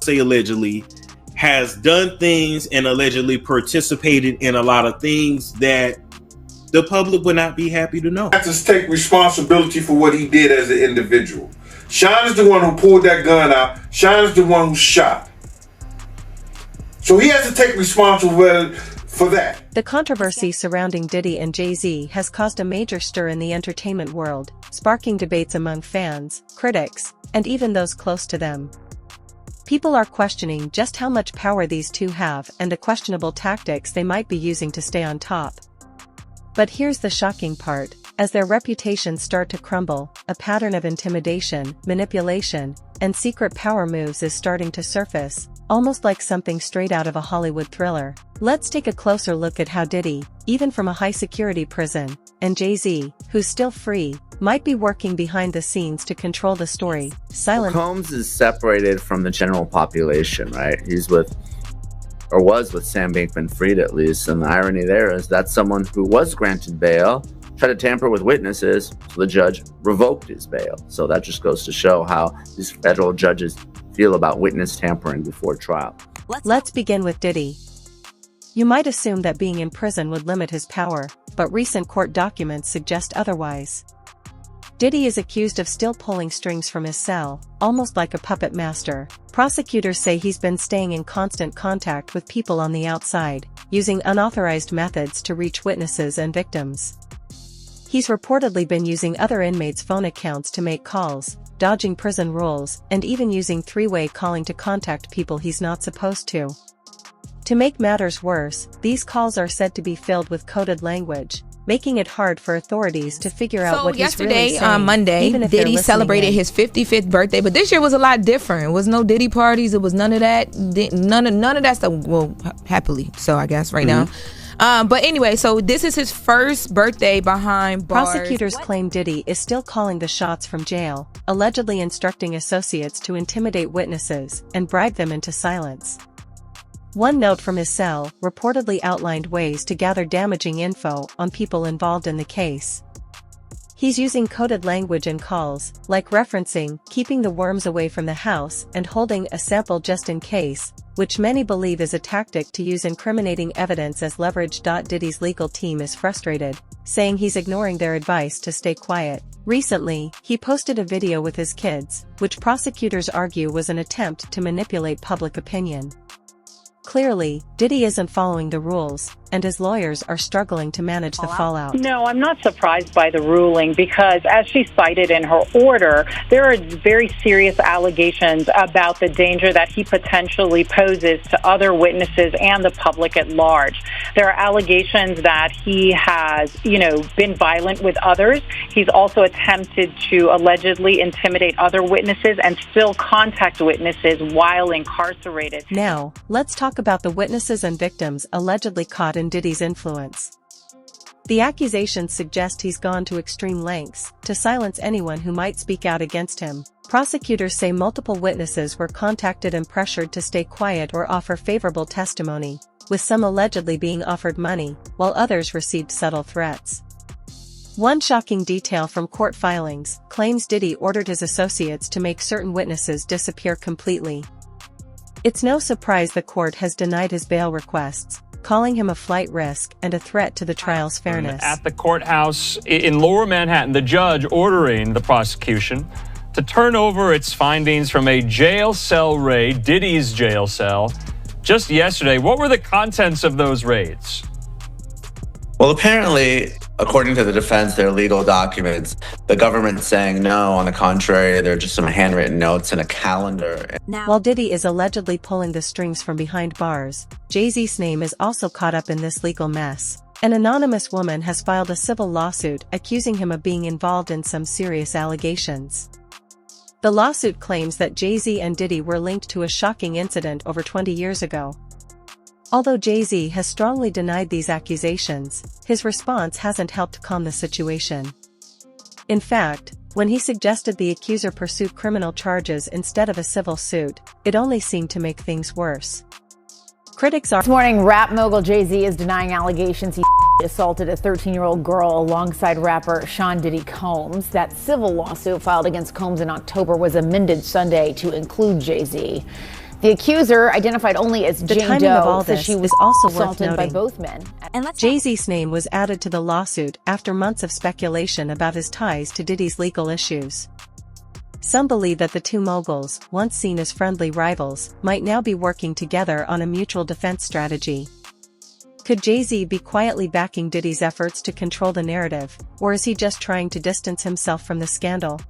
say allegedly, has done things and allegedly participated in a lot of things that the public would not be happy to know. He has to take responsibility for what he did as an individual. Sean is the one who pulled that gun out. Sean is the one who shot. So he has to take responsibility for that. The controversy surrounding Diddy and Jay-Z has caused a major stir in the entertainment world, sparking debates among fans, critics, and even those close to them. People are questioning just how much power these two have and the questionable tactics they might be using to stay on top. But here's the shocking part: as their reputations start to crumble, a pattern of intimidation, manipulation, and secret power moves is starting to surface, almost like something straight out of a Hollywood thriller. Let's take a closer look at how Diddy, even from a high-security prison, and Jay-Z, who's still free, might be working behind the scenes to control the story. Combs is separated from the general population, right? He's with, or was with, Sam Bankman-Fried at least, and the irony there is that's someone who was granted bail, tried to tamper with witnesses, so the judge revoked his bail. So that just goes to show how these federal judges feel about witness tampering before trial. Let's begin with Diddy. You might assume that being in prison would limit his power, but recent court documents suggest otherwise. Diddy is accused of still pulling strings from his cell, almost like a puppet master. Prosecutors say he's been staying in constant contact with people on the outside, using unauthorized methods to reach witnesses and victims. He's reportedly been using other inmates' phone accounts to make calls, dodging prison rules, and even using three-way calling to contact people he's not supposed to. To make matters worse, these calls are said to be filled with coded language, making it hard for authorities to figure out what he's really saying. So yesterday, on Monday, Diddy celebrated his 55th birthday, but this year was a lot different. It was no Diddy parties. It was none of that. None of that stuff. Well, happily, so I guess right now. But anyway, so this is his first birthday behind bars. Prosecutors claim Diddy is still calling the shots from jail, allegedly instructing associates to intimidate witnesses and bribe them into silence. One note from his cell reportedly outlined ways to gather damaging info on people involved in the case. He's using coded language in calls, like referencing keeping the worms away from the house and holding a sample just in case, which many believe is a tactic to use incriminating evidence as leverage. Diddy's legal team is frustrated, saying he's ignoring their advice to stay quiet. Recently, he posted a video with his kids, which prosecutors argue was an attempt to manipulate public opinion. Clearly, Diddy isn't following the rules, and his lawyers are struggling to manage the fallout. No, I'm not surprised by the ruling because, as she cited in her order, there are very serious allegations about the danger that he potentially poses to other witnesses and the public at large. There are allegations that he has, been violent with others. He's also attempted to allegedly intimidate other witnesses and still contact witnesses while incarcerated. Now, let's talk about the witnesses and victims allegedly caught in Diddy's influence. The accusations suggest he's gone to extreme lengths to silence anyone who might speak out against him. Prosecutors say multiple witnesses were contacted and pressured to stay quiet or offer favorable testimony, with some allegedly being offered money, while others received subtle threats. One shocking detail from court filings claims Diddy ordered his associates to make certain witnesses disappear completely. It's no surprise the court has denied his bail requests, calling him a flight risk and a threat to the trial's fairness. At the courthouse in Lower Manhattan, the judge ordering the prosecution to turn over its findings from a jail cell raid, Diddy's jail cell, just yesterday. What were the contents of those raids? Well, apparently, according to the defense, their legal documents, the government saying no, on the contrary, they're just some handwritten notes and a calendar. While Diddy is allegedly pulling the strings from behind bars, Jay-Z's name is also caught up in this legal mess. An anonymous woman has filed a civil lawsuit accusing him of being involved in some serious allegations. The lawsuit claims that Jay-Z and Diddy were linked to a shocking incident over 20 years ago. Although Jay-Z has strongly denied these accusations, his response hasn't helped calm the situation. In fact, when he suggested the accuser pursue criminal charges instead of a civil suit, it only seemed to make things worse. Critics are— This morning, rap mogul Jay-Z is denying allegations he assaulted a 13-year-old girl alongside rapper Sean Diddy Combs. That civil lawsuit filed against Combs in October was amended Sunday to include Jay-Z. The accuser, identified only as The Jane timing Doe, of all says this she was is also worth assaulted by noting. both men. Jay-Z's name was added to the lawsuit after months of speculation about his ties to Diddy's legal issues. Some believe that the two moguls, once seen as friendly rivals, might now be working together on a mutual defense strategy. Could Jay-Z be quietly backing Diddy's efforts to control the narrative, or is he just trying to distance himself from the scandal?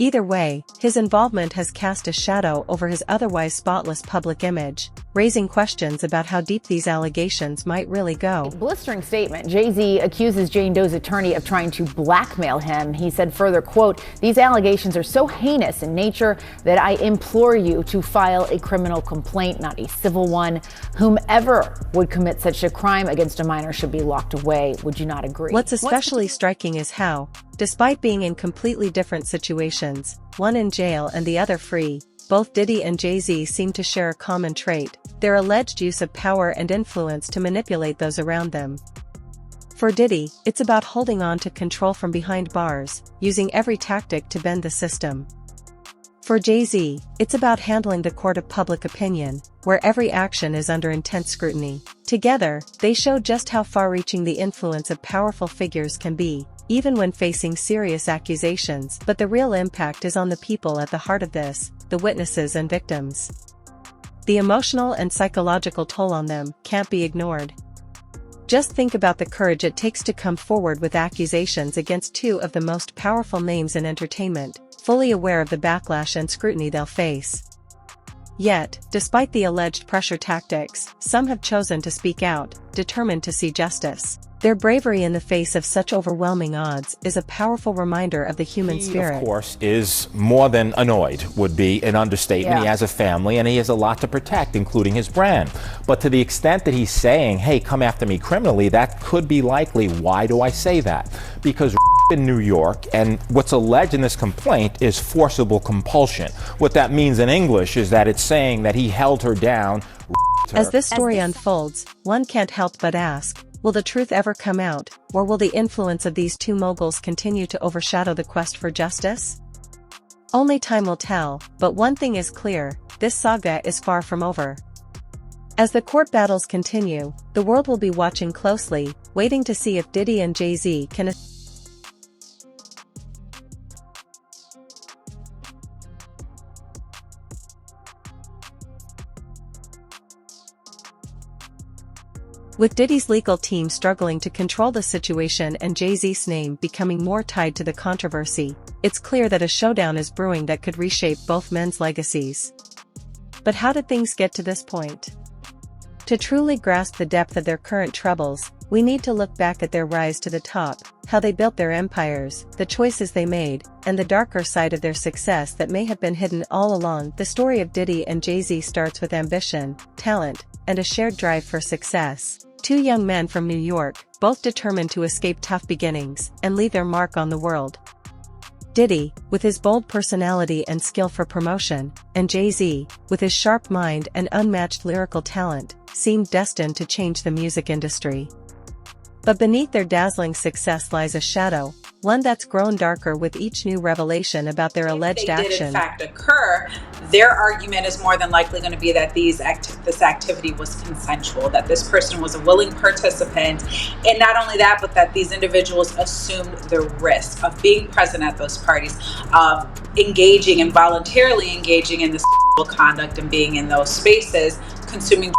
Either way, his involvement has cast a shadow over his otherwise spotless public image, raising questions about how deep these allegations might really go. Blistering statement. Jay-Z accuses Jane Doe's attorney of trying to blackmail him. He said further, quote, "These allegations are so heinous in nature that I implore you to file a criminal complaint, not a civil one. Whomever would commit such a crime against a minor should be locked away. Would you not agree?" What's especially striking is how, despite being in completely different situations, one in jail and the other free, both Diddy and Jay-Z seem to share a common trait: their alleged use of power and influence to manipulate those around them. For Diddy, it's about holding on to control from behind bars, using every tactic to bend the system. For Jay-Z, it's about handling the court of public opinion, where every action is under intense scrutiny. Together, they show just how far-reaching the influence of powerful figures can be, even when facing serious accusations. But the real impact is on the people at the heart of this, the witnesses and victims. The emotional and psychological toll on them can't be ignored. Just think about the courage it takes to come forward with accusations against two of the most powerful names in entertainment, fully aware of the backlash and scrutiny they'll face. Yet, despite the alleged pressure tactics, some have chosen to speak out, determined to see justice. Their bravery in the face of such overwhelming odds is a powerful reminder of the human spirit. He, of course, is more than annoyed, would be an understatement. Yeah. He has a family and he has a lot to protect, including his brand. But to the extent that he's saying, hey, come after me criminally, that could be likely. Why do I say that? Because in New York, and what's alleged in this complaint is forcible compulsion. What that means in English is that it's saying that he held her down. As this story unfolds, one can't help but ask, will the truth ever come out, or will the influence of these two moguls continue to overshadow the quest for justice? Only time will tell, but one thing is clear, this saga is far from over. As the court battles continue, the world will be watching closely, waiting to see if Diddy and Jay-Z can With Diddy's legal team struggling to control the situation and Jay-Z's name becoming more tied to the controversy, it's clear that a showdown is brewing that could reshape both men's legacies. But how did things get to this point? To truly grasp the depth of their current troubles, we need to look back at their rise to the top, how they built their empires, the choices they made, and the darker side of their success that may have been hidden all along. The story of Diddy and Jay-Z starts with ambition, talent, and a shared drive for success. Two young men from New York, both determined to escape tough beginnings and leave their mark on the world. Diddy, with his bold personality and skill for promotion, and Jay-Z, with his sharp mind and unmatched lyrical talent, seemed destined to change the music industry. But beneath their dazzling success lies a shadow, one that's grown darker with each new revelation about their alleged action. If they did in fact occur, their argument is more than likely going to be that this activity was consensual, that this person was a willing participant, and not only that, but that these individuals assumed the risk of being present at those parties, of engaging and voluntarily engaging in this conduct and being in those spaces, consuming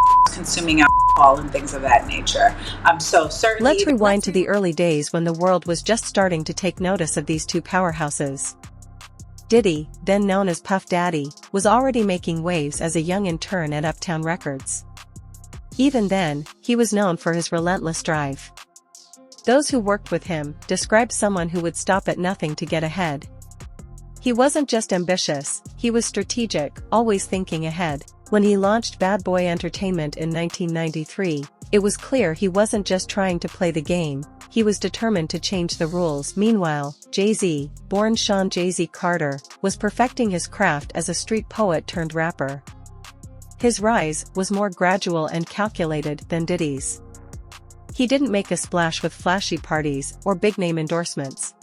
alcohol and things of that nature. So certainly. Let's rewind to the early days when the world was just starting to take notice of these two powerhouses. Diddy, then known as Puff Daddy, was already making waves as a young intern at Uptown Records. Even then, he was known for his relentless drive. Those who worked with him described someone who would stop at nothing to get ahead. He wasn't just ambitious, he was strategic, always thinking ahead. When he launched Bad Boy Entertainment in 1993, it was clear he wasn't just trying to play the game, he was determined to change the rules. Meanwhile, Jay-Z, born Sean Jay-Z Carter, was perfecting his craft as a street poet turned rapper. His rise was more gradual and calculated than Diddy's. He didn't make a splash with flashy parties or big-name endorsements.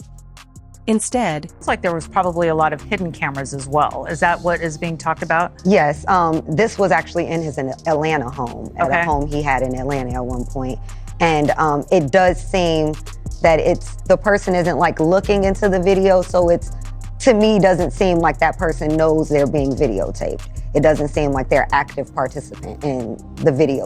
Instead, It's like there was probably a lot of hidden cameras as well. Is that what is being talked about? Yes, this was actually in his Atlanta home, at a home he had in Atlanta at one point. And it does seem that the person isn't like looking into the video, so it's, to me, doesn't seem like that person knows they're being videotaped. It doesn't seem like they're active participant in the video.